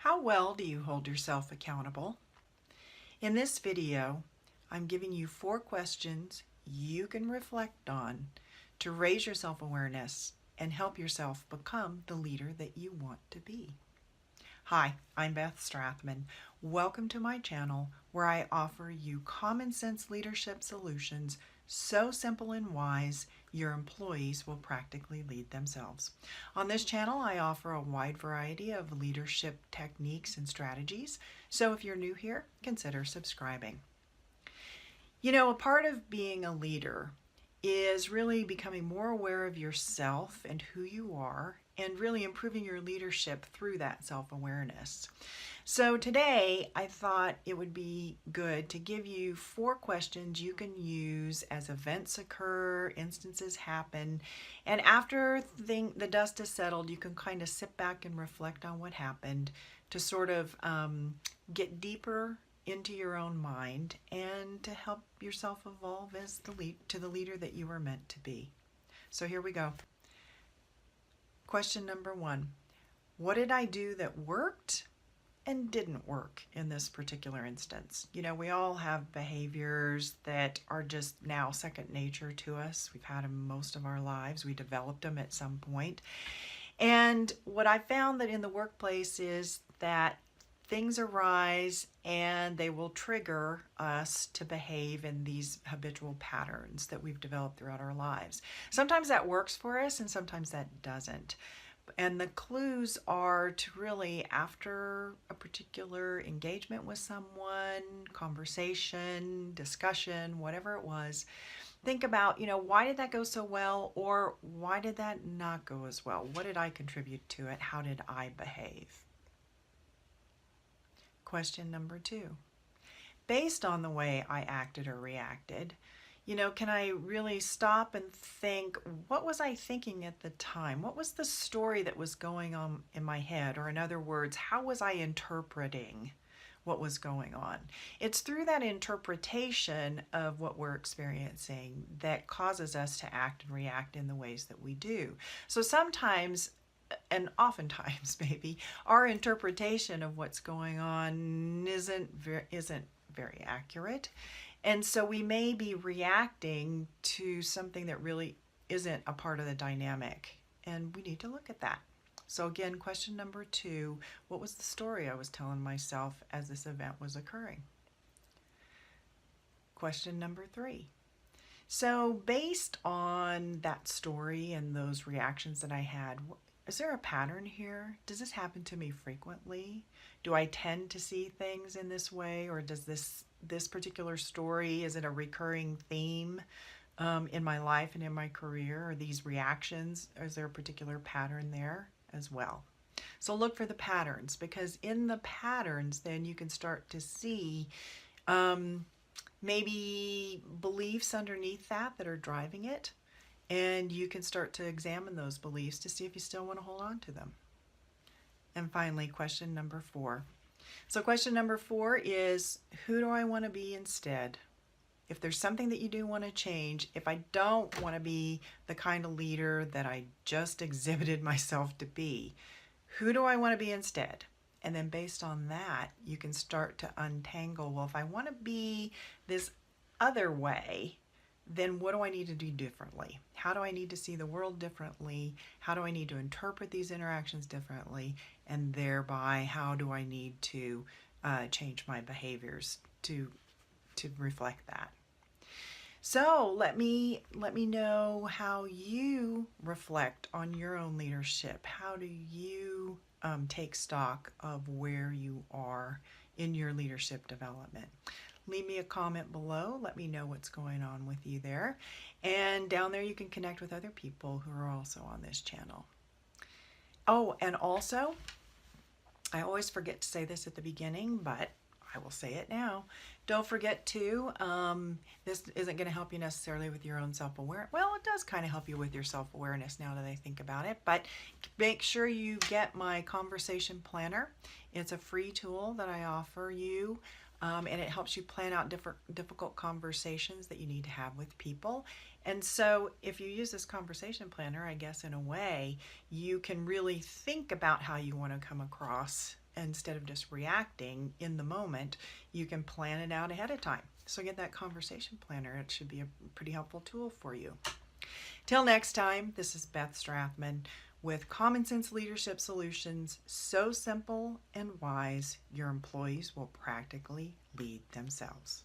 How well do you hold yourself accountable? In this video, I'm giving you 4 questions you can reflect on to raise your self-awareness and help yourself become the leader that you want to be. Hi, I'm Beth Strathman. Welcome to my channel where I offer you common sense leadership solutions so simple and wise your employees will practically lead themselves. On this channel, I offer a wide variety of leadership techniques and strategies, so if you're new here, consider subscribing. You know, a part of being a leader is really becoming more aware of yourself and who you are, and really improving your leadership through that self-awareness. So today I thought it would be good to give you 4 questions you can use as events occur, instances happen, and after the dust is settled, you can kind of sit back and reflect on what happened to sort of get deeper into your own mind and to help yourself evolve as the leader that you were meant to be. So here we go. Question number 1. What did I do that worked and didn't work in this particular instance? You know, we all have behaviors that are just now second nature to us. We've had them most of our lives. We developed them at some point. And what I found that in the workplace is that things arise and they will trigger us to behave in these habitual patterns that we've developed throughout our lives. Sometimes that works for us and sometimes that doesn't. And the clues are to really, after a particular engagement with someone, conversation, discussion, whatever it was, think about, why did that go so well, or why did that not go as well? What did I contribute to it? How did I behave? Question number 2. Based on the way I acted or reacted, can I really stop and think, what was I thinking at the time? What was the story that was going on in my head? Or in other words, how was I interpreting what was going on? It's through that interpretation of what we're experiencing that causes us to act and react in the ways that we do. So sometimes, and oftentimes maybe, our interpretation of what's going on isn't very accurate. And so we may be reacting to something that really isn't a part of the dynamic. And we need to look at that. So again, question number 2, what was the story I was telling myself as this event was occurring? Question number 3. So based on that story and those reactions that I had, is there a pattern here? Does this happen to me frequently? Do I tend to see things in this way, or does this particular story, is it a recurring theme in my life and in my career? Or these reactions, is there a particular pattern there as well? So look for the patterns, because in the patterns then you can start to see maybe beliefs underneath that are driving it. And you can start to examine those beliefs to see if you still want to hold on to them. And finally, question number 4. So question number 4 is, who do I want to be instead? If there's something that you do want to change, if I don't want to be the kind of leader that I just exhibited myself to be, who do I want to be instead? And then based on that, you can start to untangle, well, if I want to be this other way, then what do I need to do differently? How do I need to see the world differently? How do I need to interpret these interactions differently? And thereby, how do I need to change my behaviors to reflect that? So let me know how you reflect on your own leadership. How do you take stock of where you are in your leadership development? Leave me a comment below. Let me know what's going on with you there. And down there you can connect with other people who are also on this channel. Oh, and also, I always forget to say this at the beginning, but I will say it now. Don't forget to, this isn't going to help you necessarily with your own self-awareness. Well, it does kind of help you with your self-awareness now that I think about it, but make sure you get my conversation planner. It's a free tool that I offer you and it helps you plan out difficult conversations that you need to have with people. And so if you use this conversation planner, I guess in a way, you can really think about how you want to come across instead of just reacting in the moment. You can plan it out ahead of time. So get that conversation planner. It should be a pretty helpful tool for you. Till next time, this is Beth Strathman with Common Sense Leadership Solutions. So simple and wise, your employees will practically lead themselves.